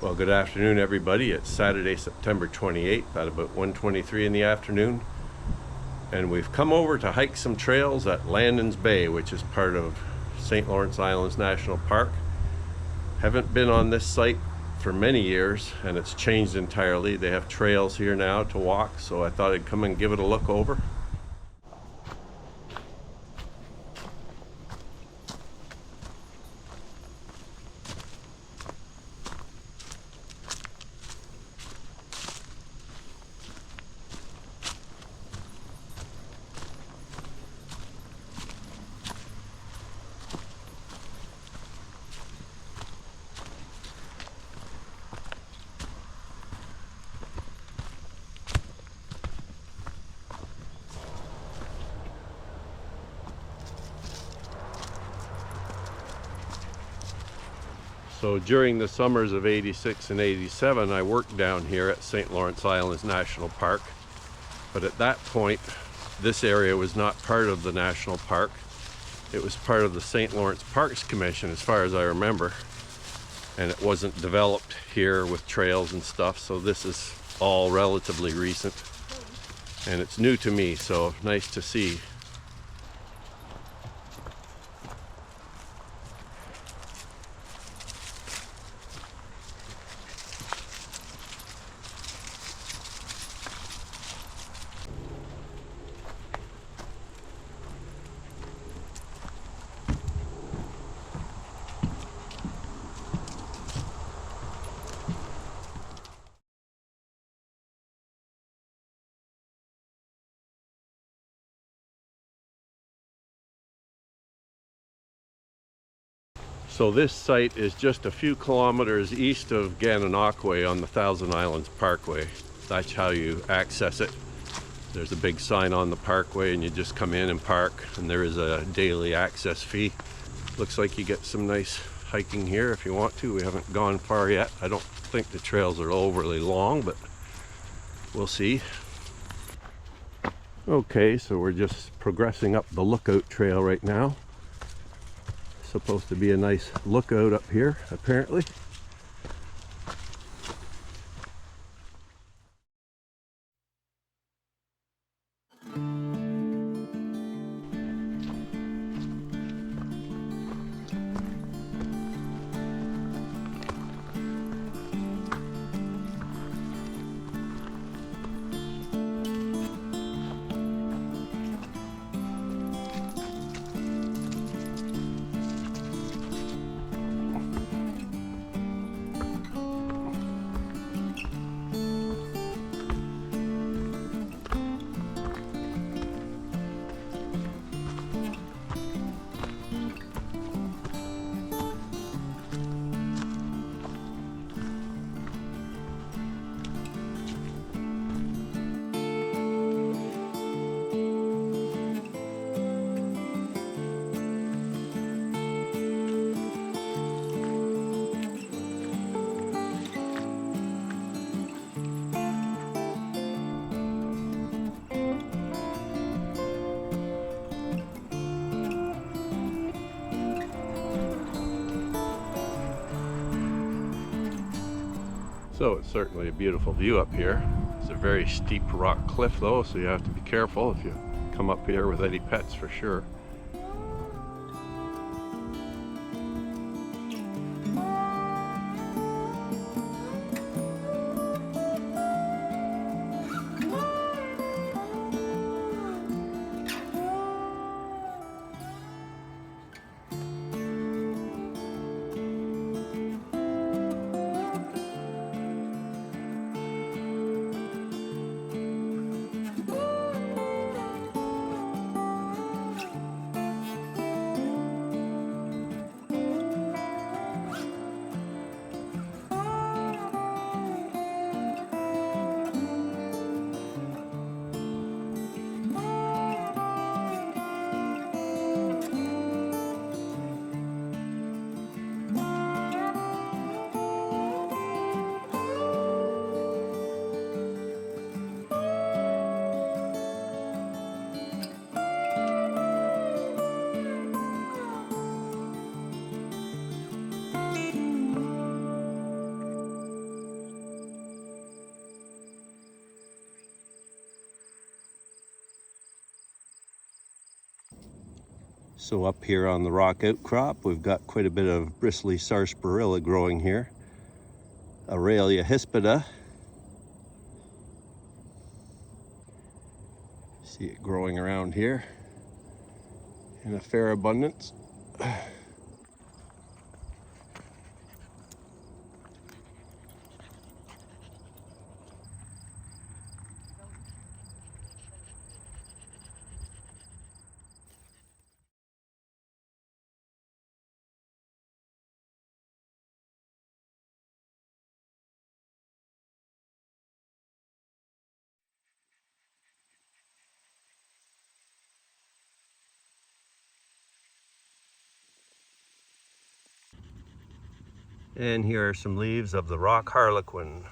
Well, good afternoon, everybody. It's Saturday, September 28th at about 1:23 in the afternoon. And we've come over to hike some trails at Landons Bay, which is part of St. Lawrence Islands National Park. Haven't been on this site for many years, and it's changed entirely. They have trails here now to walk, so I thought I'd come and give it a look over. So during the summers of '86 and '87, I worked down here at St. Lawrence Islands National Park. But at that point, this area was not part of the national park. It was part of the St. Lawrence Parks Commission, as far as I remember. And it wasn't developed here with trails and stuff, so this is all relatively recent. And it's new to me, so nice to see. So this site is just a few kilometers east of Gananoque on the Thousand Islands Parkway. That's how you access it. There's a big sign on the parkway and you just come in and park, and there is a daily access fee. Looks like you get some nice hiking here if you want to. We haven't gone far yet. I don't think the trails are overly long, but we'll see. Okay, so we're just progressing up the lookout trail right now. Supposed to be a nice lookout up here, apparently. So it's certainly a beautiful view up here. It's a very steep rock cliff though, so you have to be careful if you come up here with any pets for sure. So up here on the rock outcrop, we've got quite a bit of bristly sarsaparilla growing here. Aurelia hispida. See it growing around here in a fair abundance. And here are some leaves of the rock harlequin.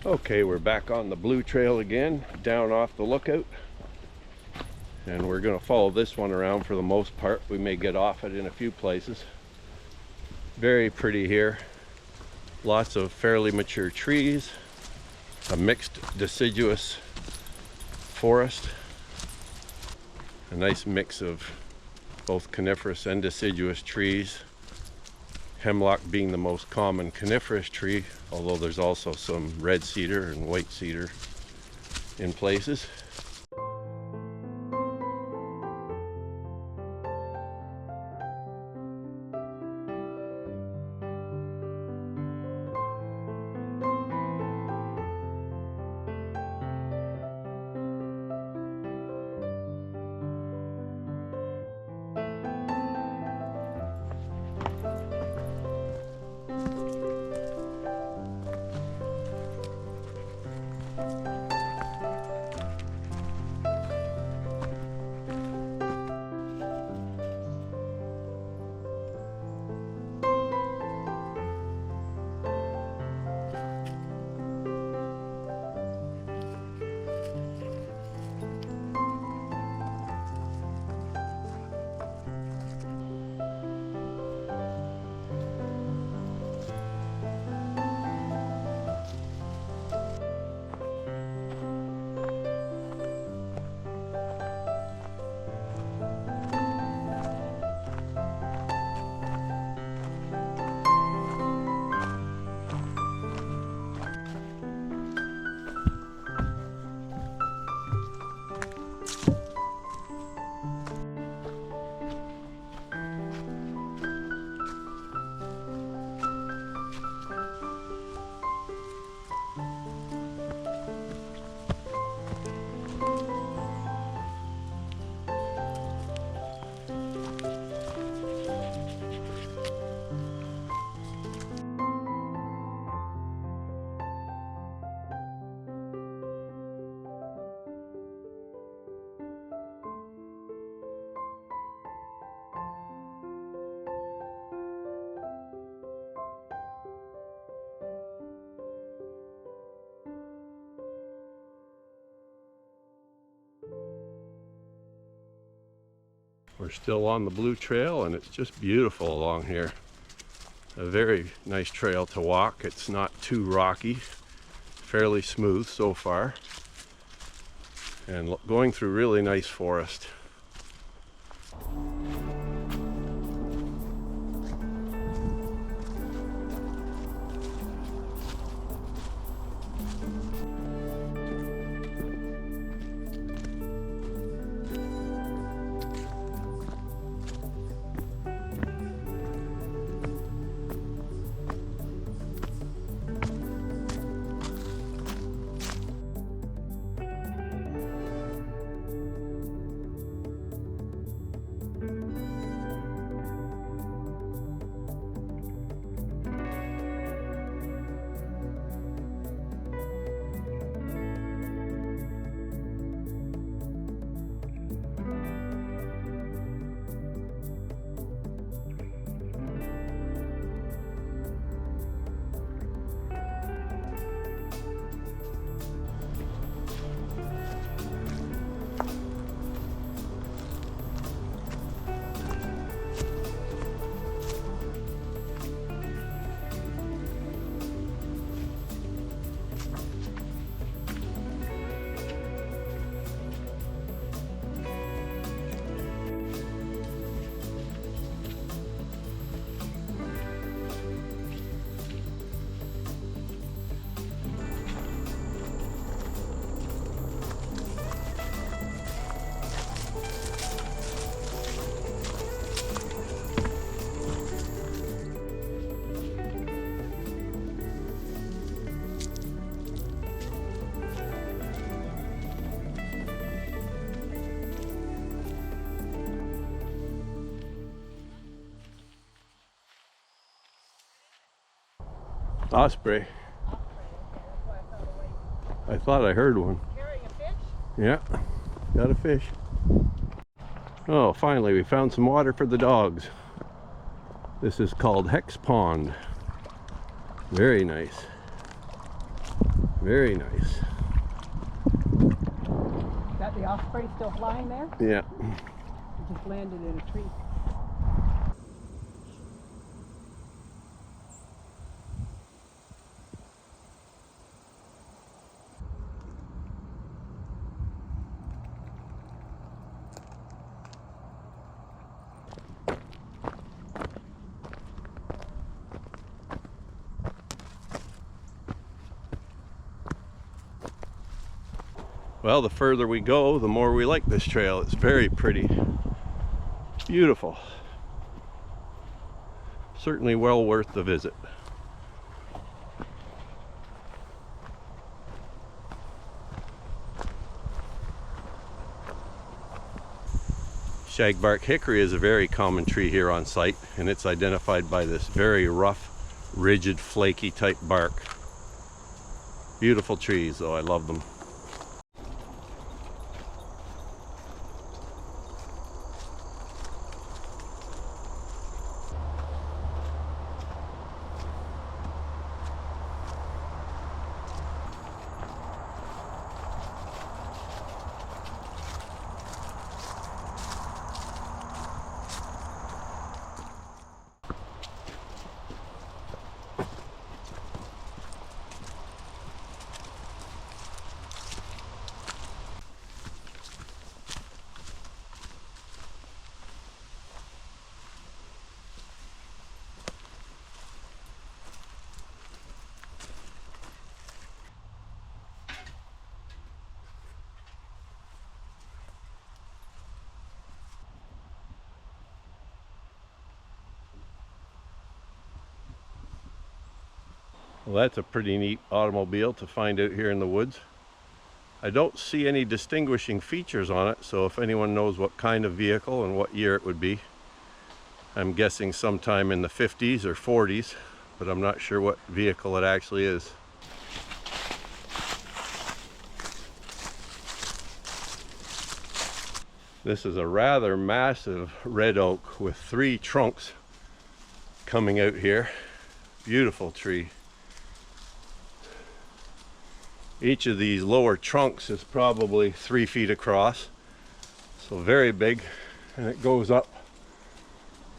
Okay, we're back on the blue trail again, down off the lookout. And we're going to follow this one around for the most part. We may get off it in a few places. Very pretty here. Lots of fairly mature trees, a mixed deciduous forest, a nice mix of both coniferous and deciduous trees. Hemlock being the most common coniferous tree, although there's also some red cedar and white cedar in places. We're still on the blue trail and it's just beautiful along here. A very nice trail to walk. It's not too rocky, fairly smooth so far, and going through really nice forest. Osprey. I thought I heard one. Carrying a fish? Yeah, got a fish. Oh, finally we found some water for the dogs. This is called Hex Pond. Very nice. Very nice. Is that the osprey still flying there? Yeah. It just landed in a tree. Well, the further we go, the more we like this trail. It's very pretty. Beautiful. Certainly well worth the visit. Shagbark hickory is a very common tree here on site, and it's identified by this very rough, rigid, flaky type bark. Beautiful trees, though. I love them. Well, that's a pretty neat automobile to find out here in the woods. I don't see any distinguishing features on it, so if anyone knows what kind of vehicle and what year it would be, I'm guessing sometime in the 50s or 40s, but I'm not sure what vehicle it actually is. This is a rather massive red oak with 3 trunks coming out here. Beautiful tree. Each of these lower trunks is probably 3 feet across, so very big, and it goes up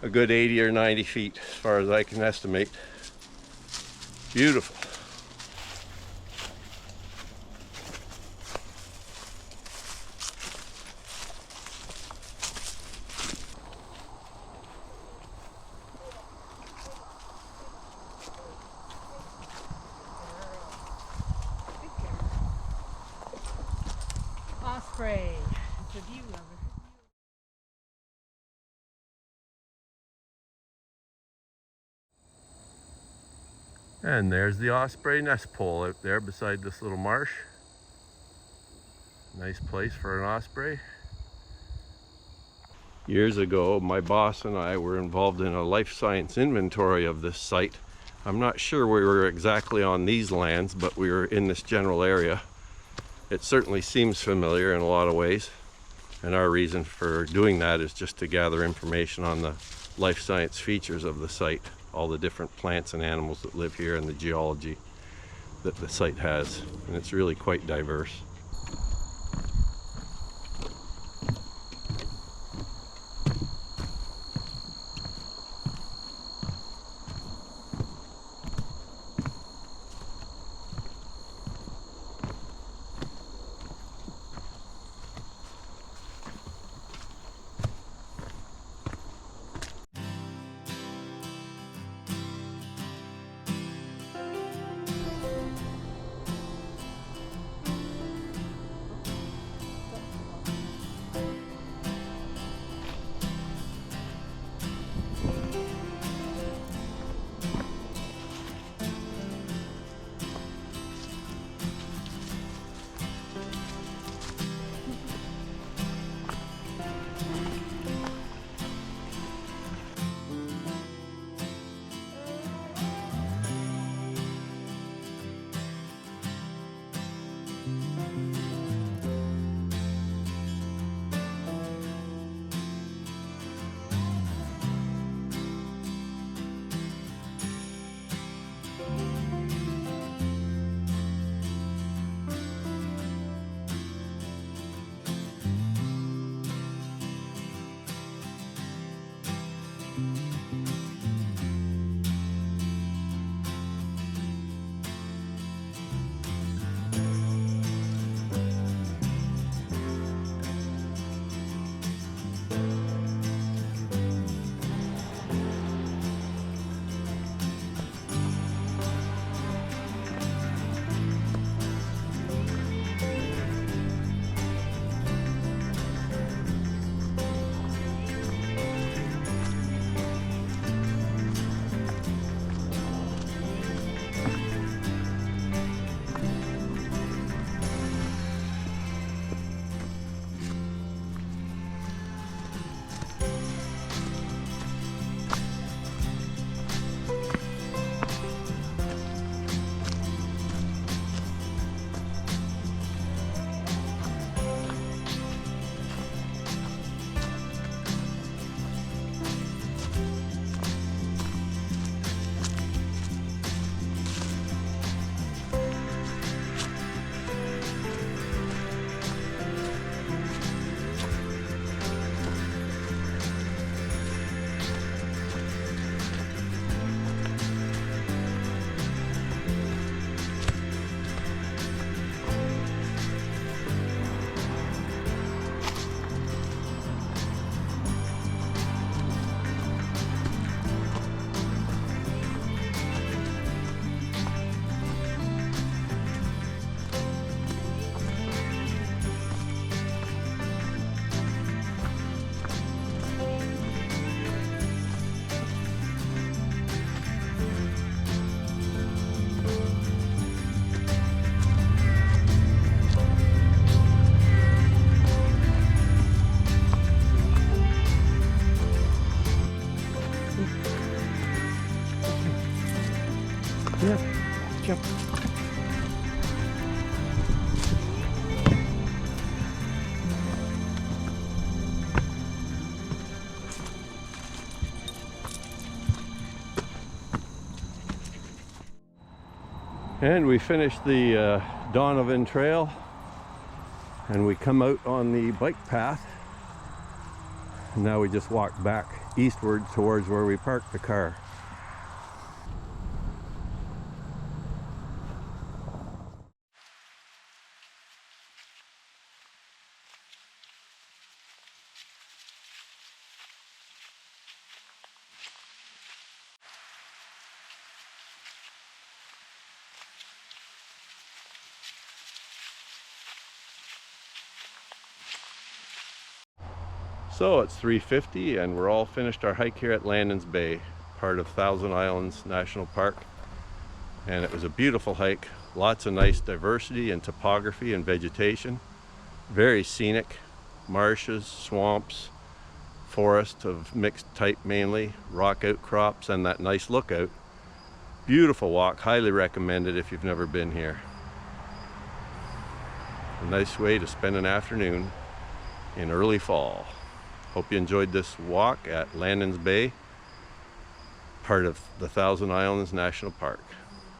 a good 80 or 90 feet as far as I can estimate. Beautiful. Osprey. It's a view of it. And there's the osprey nest pole out there beside this little marsh. Nice place for an osprey. Years ago, my boss and I were involved in a life science inventory of this site. I'm not sure we were exactly on these lands, but we were in this general area. It certainly seems familiar in a lot of ways, and our reason for doing that is just to gather information on the life science features of the site, all the different plants and animals that live here and the geology that the site has, and it's really quite diverse. Yeah, jump. And we finished the Donovan Trail, and we come out on the bike path. And now we just walk back eastward towards where we parked the car. So it's 3:50 and we're all finished our hike here at Landons Bay, part of Thousand Islands National Park. And it was a beautiful hike, lots of nice diversity in topography and vegetation, very scenic, marshes, swamps, forest of mixed type mainly, rock outcrops, and that nice lookout. Beautiful walk, highly recommended if you've never been here. A nice way to spend an afternoon in early fall. Hope you enjoyed this walk at Landons Bay, part of the Thousand Islands National Park.